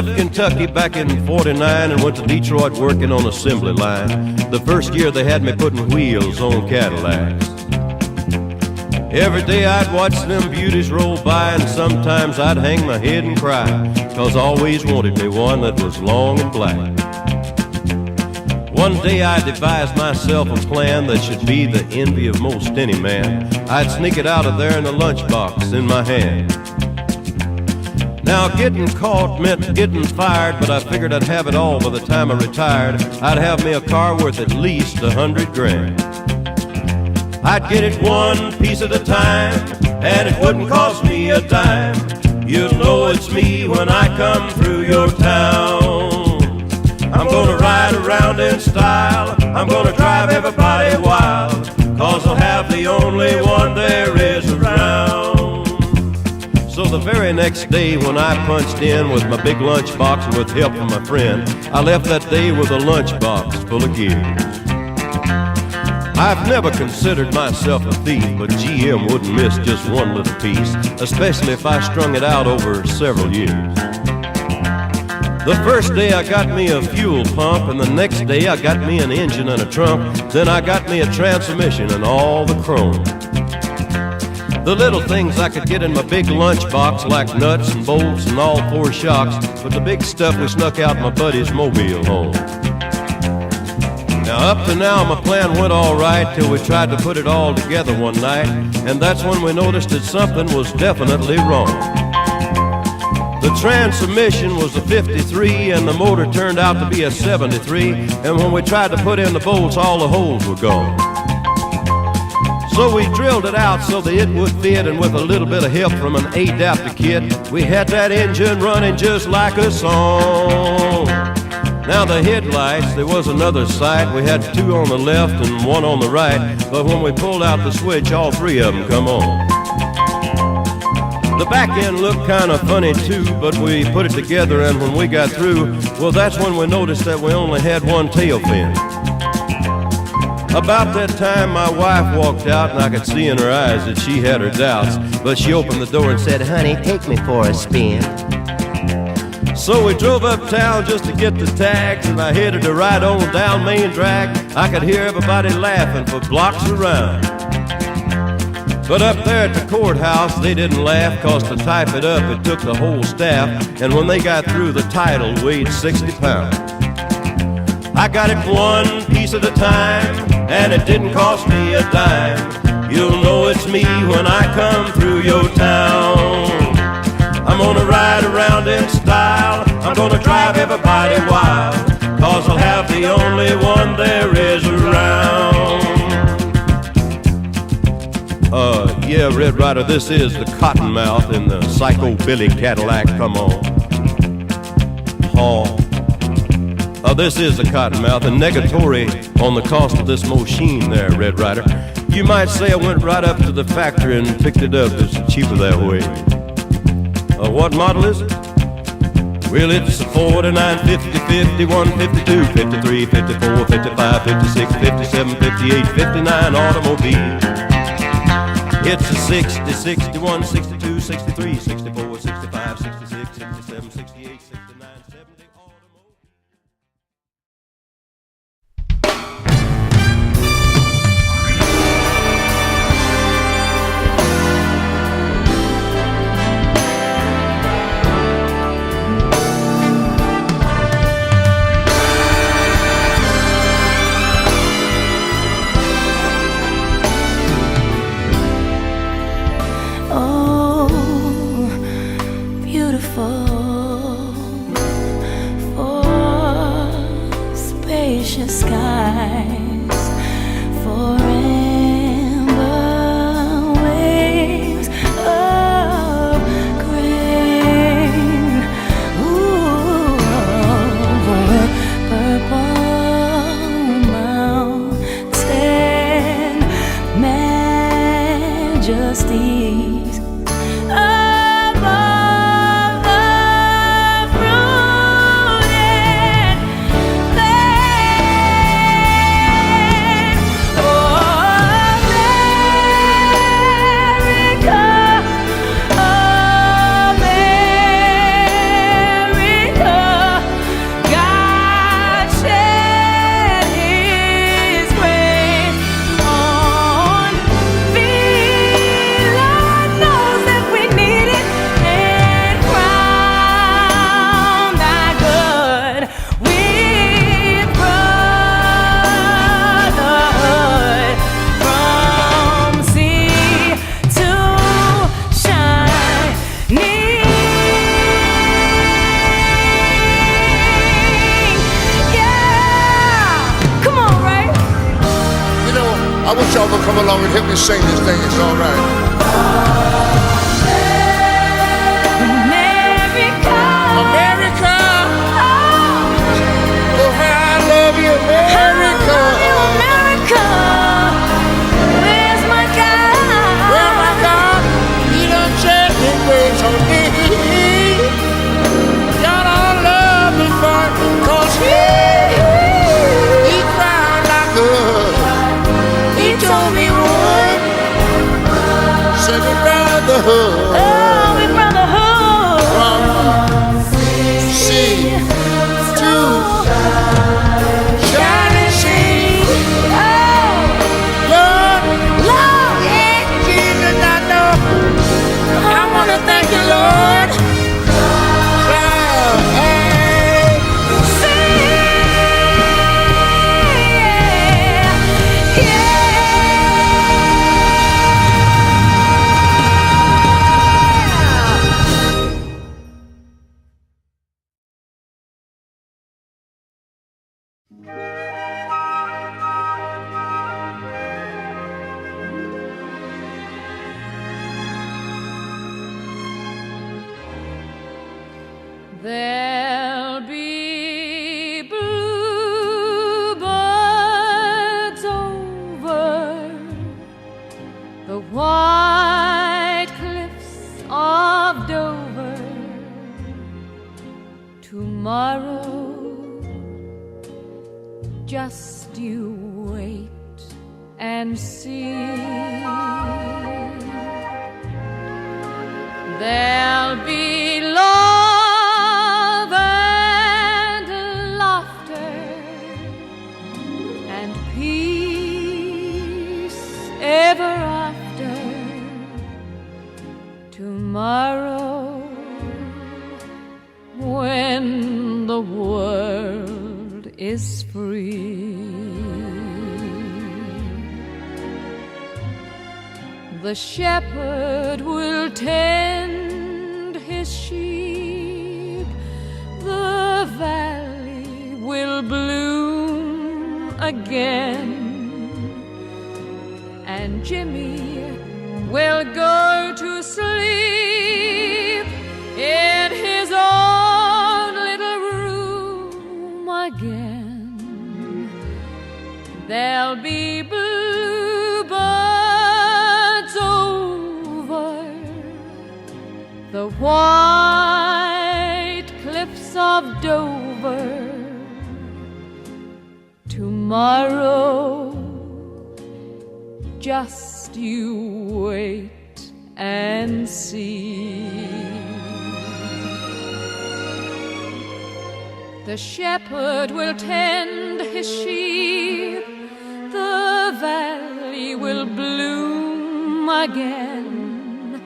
left Kentucky back in '49 and went to Detroit working on assembly line. The first year they had me putting wheels on Cadillacs. Every day I'd watch them beauties roll by, and sometimes I'd hang my head and cry, 'cause I always wanted me one that was long and black. One day I devised myself a plan that should be the envy of most any man. I'd sneak it out of there in a lunchbox in my hand. Now getting caught meant getting fired, but I figured I'd have it all by the time I retired. I'd have me a car worth at least 100 grand. I'd get it one piece at a time, and it wouldn't cost me a dime. You'll know it's me when I come through your town. I'm gonna ride around in style, I'm gonna drive everybody wild, 'cause I'll have the only one there is around. So the very next day when I punched in with my big lunchbox and with help from my friend, I left that day with a lunchbox full of gears. I've never considered myself a thief, but GM wouldn't miss just one little piece, especially if I strung it out over several years. The first day I got me a fuel pump, and the next day I got me an engine and a trunk. Then I got me a transmission and all the chrome. The little things I could get in my big lunchbox, like nuts and bolts and all four shocks, but the big stuff we snuck out my buddy's mobile home. Now up to now my plan went all right till we tried to put it all together one night, and that's when we noticed that something was definitely wrong. The transmission was a 53 and the motor turned out to be a 73, and when we tried to put in the bolts, all the holes were gone. So we drilled it out so that it would fit, and with a little bit of help from an adapter kit, we had that engine running just like a song. Now the headlights, there was another sight. We had two on the left and one on the right, but when we pulled out the switch, all three of them come on. The back end looked kind of funny too, but we put it together, and when we got through, well, that's when we noticed that we only had one tail fin. About that time my wife walked out, and I could see in her eyes that she had her doubts, but she opened the door and said, "Honey, take me for a spin." So we drove uptown just to get the tags, and I headed to ride on down Main Drag. I could hear everybody laughing for blocks around. But up there at the courthouse, they didn't laugh, 'cause to type it up, it took the whole staff, and when they got through, the title weighed 60 pounds. I got it one piece at a time, and it didn't cost me a dime. You'll know it's me when I come through your town. I'm gonna ride around in style, I'm gonna drive everybody wild, 'cause I'll have the only one there is around. Yeah, Red Ryder, this is the Cottonmouth in the Psycho Billy Cadillac, come on. This is the Cottonmouth, and negatory on the cost of this machine there, Red Ryder. You might say I went right up to the factory and picked it up. It's cheaper that way. What model is it? Well, it's a 49, 50, 51, 52, 53, 54, 55, 56, 57, 58, 59 automobile. It's a 60, 61, 62, 63, 64, 65, 66, 67, 68, 69, 70 automobile. Skies, for amber waves of grain, purple mountain majesties above the fruited plain. I wish y'all would come along and help me sing this thing. It's all right. America, America, oh, oh how I love you, America. America, where's my God? Well, my God, He done shed His grace on me. Y'all all love me for it, 'cause He cried like He told me what. Said He brotherhood. Oh, we brotherhood. From sea to shining sea. Oh, Lord, Lord, yeah, Jesus, I know. I want to thank you, Lord. there'll be bluebirds over the white cliffs of Dover tomorrow. Just you wait and see. There'll be love and laughter and peace ever after tomorrow, when the world is free. The shepherd will tend his sheep, the valley will bloom again, and Jimmy will go to sleep in his own little room again. There'll be bluebirds over the white cliffs of Dover tomorrow. Just you wait and see. The shepherd will tend his sheep, the valley will bloom again,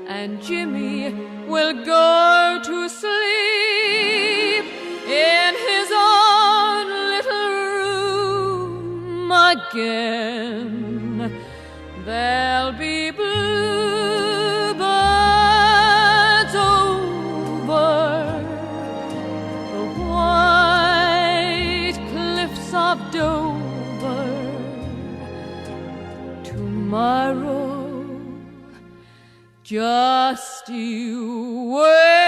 and Jimmy will go to sleep in his own little room again. There'll be bluebirds over the white cliffs of Dover tomorrow. Just you wait.